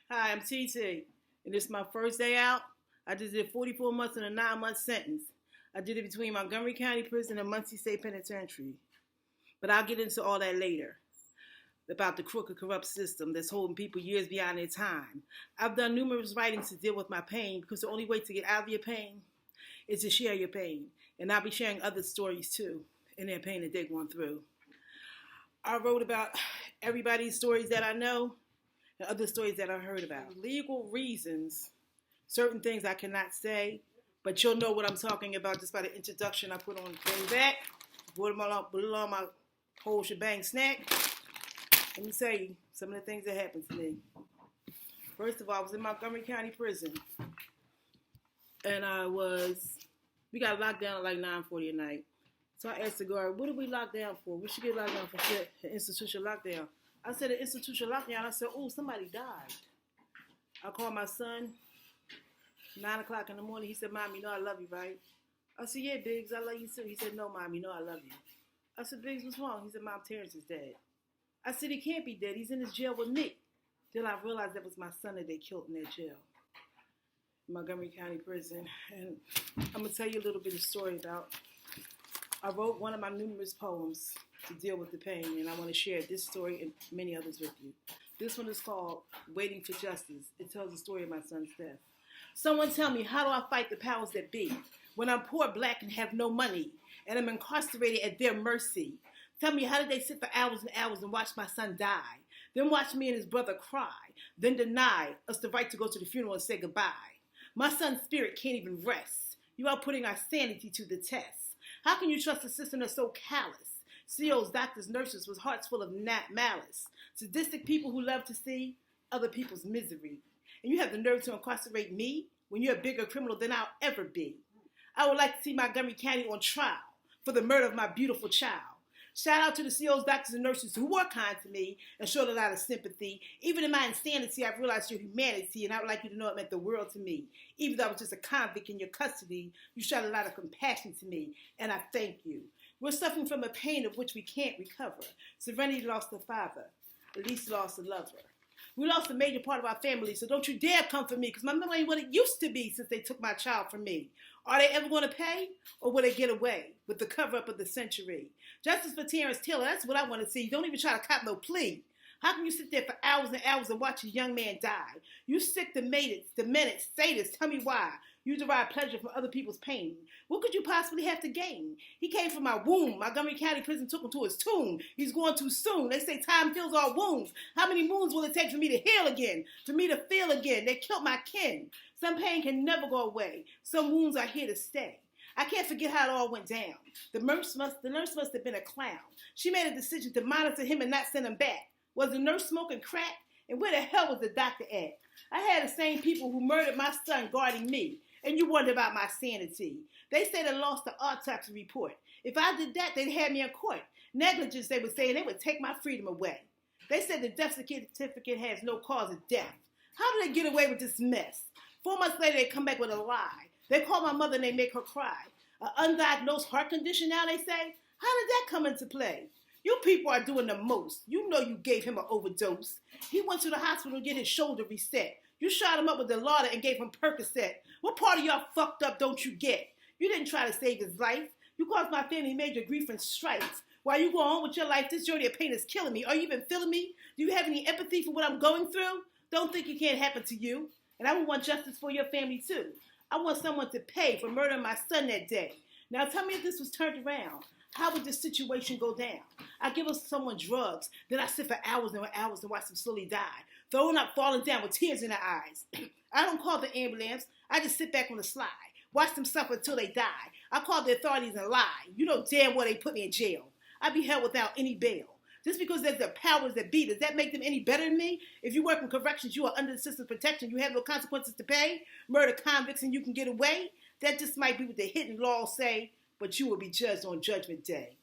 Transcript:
Hi, I'm TT, and this is my first day out. I just did 44 months and a 9-month sentence. I did it between Montgomery County Prison and Muncie State Penitentiary. But I'll get into all that later, about the crooked, corrupt system that's holding people years beyond their time. I've done numerous writings to deal with my pain because the only way to get out of your pain is to share your pain. And I'll be sharing other stories too, and their pain that they're going through. I wrote about everybody's stories that I know and other stories that I heard about. For legal reasons, certain things I cannot say, but you'll know what I'm talking about just by the introduction I put on the back. Put along my whole shebang snack. Let me tell you some of the things that happened to me. First of all, I was in Montgomery County Prison, and we got locked down at like 9:40 at night. So I asked the guard, what did we lock down for? We should get locked down for shit, an institutional lockdown. I said, an institutional lockdown. I said, oh, somebody died. I called my son, 9 o'clock in the morning. He said, Mom, you know I love you, right? I said, yeah, Biggs, I love you too. He said, no, Mom, you know I love you. I said, Biggs, what's wrong? He said, Mom, Terrence is dead. I said, he can't be dead. He's in his jail with Nick. Then I realized that was my son that they killed in that jail, Montgomery County Prison. And I'm going to tell you a little bit of story about, I wrote one of my numerous poems to deal with the pain, and I want to share this story and many others with you. This one is called Waiting for Justice. It tells the story of my son's death. Someone tell me, how do I fight the powers that be when I'm poor, black, and have no money, and I'm incarcerated at their mercy? Tell me, how did they sit for hours and hours and watch my son die, then watch me and his brother cry, then deny us the right to go to the funeral and say goodbye? My son's spirit can't even rest. You are putting our sanity to the test. How can you trust a system that's so callous? CEOs, doctors, nurses with hearts full of malice. Sadistic people who love to see other people's misery. And you have the nerve to incarcerate me when you're a bigger criminal than I'll ever be. I would like to see Montgomery County on trial for the murder of my beautiful child. Shout out to the CEOs, doctors, and nurses who were kind to me and showed a lot of sympathy. Even in my insanity, I've realized your humanity, and I would like you to know it meant the world to me. Even though I was just a convict in your custody, you showed a lot of compassion to me, and I thank you. We're suffering from a pain of which we can't recover. Serenity lost a father. Elise lost a lover. We lost a major part of our family, so don't you dare come for me, because my memory ain't what it used to be since they took my child from me. Are they ever going to pay, or will they get away with the cover-up of the century? Justice for Terrence Taylor, that's what I want to see. Don't even try to cop no plea. How can you sit there for hours and hours and watch a young man die? You sick, demented, sadists, tell me why. You derive pleasure from other people's pain. What could you possibly have to gain? He came from my womb. Montgomery County Prison took him to his tomb. He's going too soon. They say time heals all wounds. How many moons will it take for me to heal again? For me to feel again? They killed my kin. Some pain can never go away. Some wounds are here to stay. I can't forget how it all went down. The nurse must have been a clown. She made a decision to monitor him and not send him back. Was the nurse smoking crack? And where the hell was the doctor at? I had the same people who murdered my son guarding me. And you wonder about my sanity. They say they lost the autopsy report. If I did that, they'd have me in court. Negligence, they would say, and they would take my freedom away. They said the death certificate has no cause of death. How do they get away with this mess? 4 months later, they come back with a lie. They call my mother and they make her cry. An undiagnosed heart condition now, they say? How did that come into play? You people are doing the most. You know you gave him an overdose. He went to the hospital to get his shoulder reset. You shot him up with Dilaudid and gave him Percocet. What part of y'all fucked up don't you get? You didn't try to save his life. You caused my family major grief and strife. While you go on with your life, this journey of pain is killing me. Are you even feeling me? Do you have any empathy for what I'm going through? Don't think it can't happen to you. And I would want justice for your family too. I want someone to pay for murdering my son that day. Now tell me if this was turned around. How would this situation go down? I give someone drugs, then I sit for hours and hours and watch them slowly die. Throwing up, falling down with tears in their eyes. I don't call the ambulance. I just sit back on the slide. Watch them suffer until they die. I call the authorities and lie. You know damn well they put me in jail. I'd be held without any bail. Just because there's the powers that be, does that make them any better than me? If you work in corrections, you are under the system's protection. You have no consequences to pay. Murder convicts and you can get away. That just might be what the hidden laws say, but you will be judged on Judgment Day.